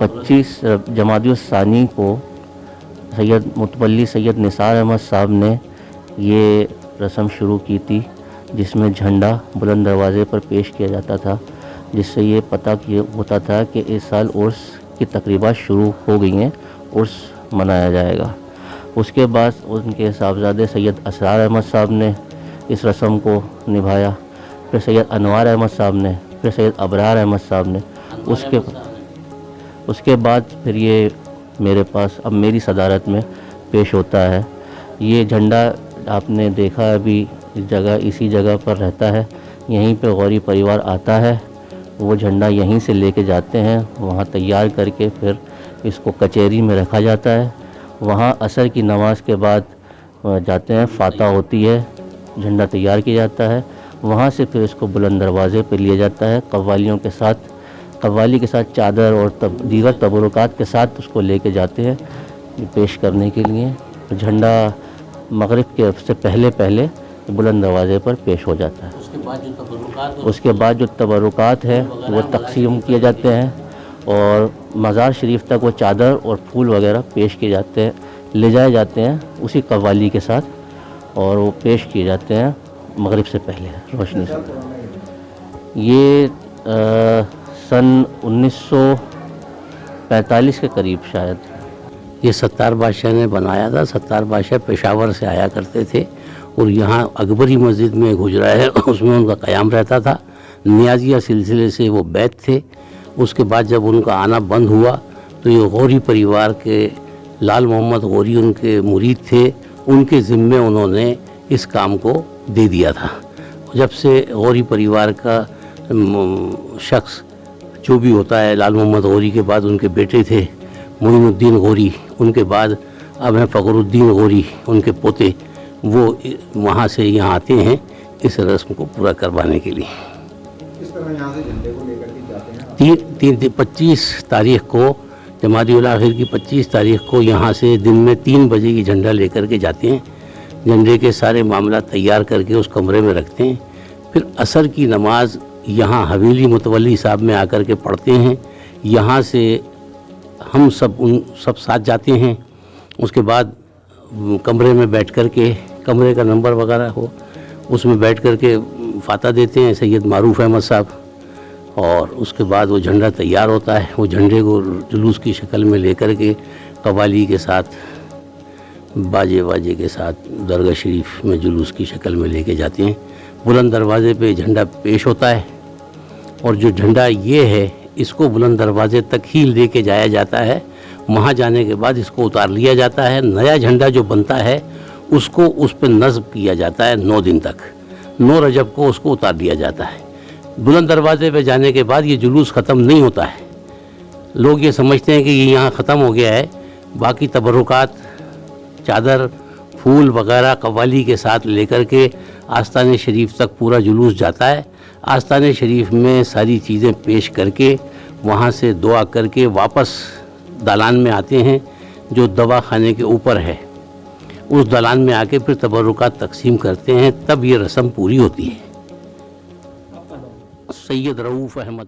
25 जमादियुल सानी को सैयद मुतवल्ली सैयद निसार अहमद साहब ने ये रस्म शुरू की थी, जिसमें झंडा बुलंद दरवाज़े पर पेश किया जाता था, जिससे ये पता होता था कि इस साल उर्स की तकरीबात शुरू हो गई हैं, उर्स मनाया जाएगा। उसके बाद उनके साहबजादे सैयद असरार अहमद साहब ने इस रस्म को निभाया, फिर सैयद अनवार अहमद साहब ने, फिर सैयद अबरार अहमद साहब ने। उसके बाद फिर ये मेरे पास अब मेरी सदारत में पेश होता है। ये झंडा आपने देखा अभी इसी जगह पर रहता है, यहीं पे गौरी परिवार आता है, वो झंडा यहीं से लेके जाते हैं, वहाँ तैयार करके फिर इसको कचहरी में रखा जाता है। वहाँ असर की नमाज के बाद जाते हैं, फाता होती है, झंडा तैयार किया जाता है, वहाँ से फिर इसको बुलंद दरवाज़े पे लिया जाता है। कव्वालियों के साथ, कव्वाली के साथ चादर और दीगर तबरुकात के साथ उसको लेके जाते हैं पेश करने के लिए। झंडा मगरिब के से पहले बुलंद दरवाज़े पर पेश हो जाता है। उसके बाद जो तबरुकात है वो तकसीम किए जाते हैं और मज़ार शरीफ तक वो चादर और फूल वगैरह पेश किए जाते हैं, ले जाए जाते हैं उसी कव्वाली के साथ, और वो पेश किए जाते हैं मगरिब से पहले रोशनी से। ये सन 1945 के करीब शायद ये सत्तार बादशाह ने बनाया था। सत्तार बादशाह पेशावर से आया करते थे और यहाँ अकबरी मस्जिद में गुजरा है, उसमें उनका क़याम रहता था। नियाजिया सिलसिले से वो बैत थे। उसके बाद जब उनका आना बंद हुआ तो ये गौरी परिवार के लाल मोहम्मद गौरी उनके मुरीद थे, उनके ज़िम्मे उन्होंने इस काम को दे दिया था। जब से गौरी परिवार का शख्स जो भी होता है, लाल मोहम्मद गौरी के बाद उनके बेटे थे मोइनुद्दीन गौरी, उनके बाद अब हैं फ़खरुद्दीन गौरी, उनके पोते, वो वहाँ से यहाँ आते हैं इस रस्म को पूरा करवाने के लिए। किस तरह यहाँ से झंडे को लेकर के जाते हैं? 25 तारीख को, जमादियुल आखिर की 25 तारीख को यहाँ से दिन में 3 बजे की झंडा लेकर के जाते हैं। झंडे के सारे मामला तैयार करके उस कमरे में रखते हैं। फिर असर की नमाज यहाँ हवेली मुतवल्ली साहब में आकर के पढ़ते हैं। यहाँ से हम सब साथ जाते हैं। उसके बाद कमरे में बैठ कर के, कमरे का नंबर वगैरह हो, उसमें बैठ कर के फाता देते हैं सैयद मारूफ अहमद साहब, और उसके बाद वो झंडा तैयार होता है। वो झंडे को जुलूस की शक्ल में लेकर के कव्वाली के साथ, बाजे के साथ दरगाह शरीफ में जुलूस की शक्ल में लेके जाते हैं। बुलंद दरवाज़े पे झंडा पेश होता है, और जो झंडा ये है इसको बुलंद दरवाज़े तक ही लेके जाया जाता है। वहाँ जाने के बाद इसको उतार लिया जाता है। नया झंडा जो बनता है उसको उस पर नस्ब किया जाता है 9 दिन तक। 9 रजब को उसको उतार दिया जाता है। बुलंद दरवाज़े पे जाने के बाद ये जुलूस ख़त्म नहीं होता है। लोग ये समझते हैं कि ये यहाँ ख़त्म हो गया है। बाकी तबरुकात, चादर, फूल वगैरह कव्वाली के साथ लेकर के आस्ताने शरीफ तक पूरा जुलूस जाता है। आस्ताने शरीफ में सारी चीज़ें पेश करके वहाँ से दुआ करके वापस दालान में आते हैं, जो दवा खाने के ऊपर है। उस दालान में आके फिर तबरुकात तकसीम करते हैं, तब ये रस्म पूरी होती है। सैयद रऊफ़ अहमद।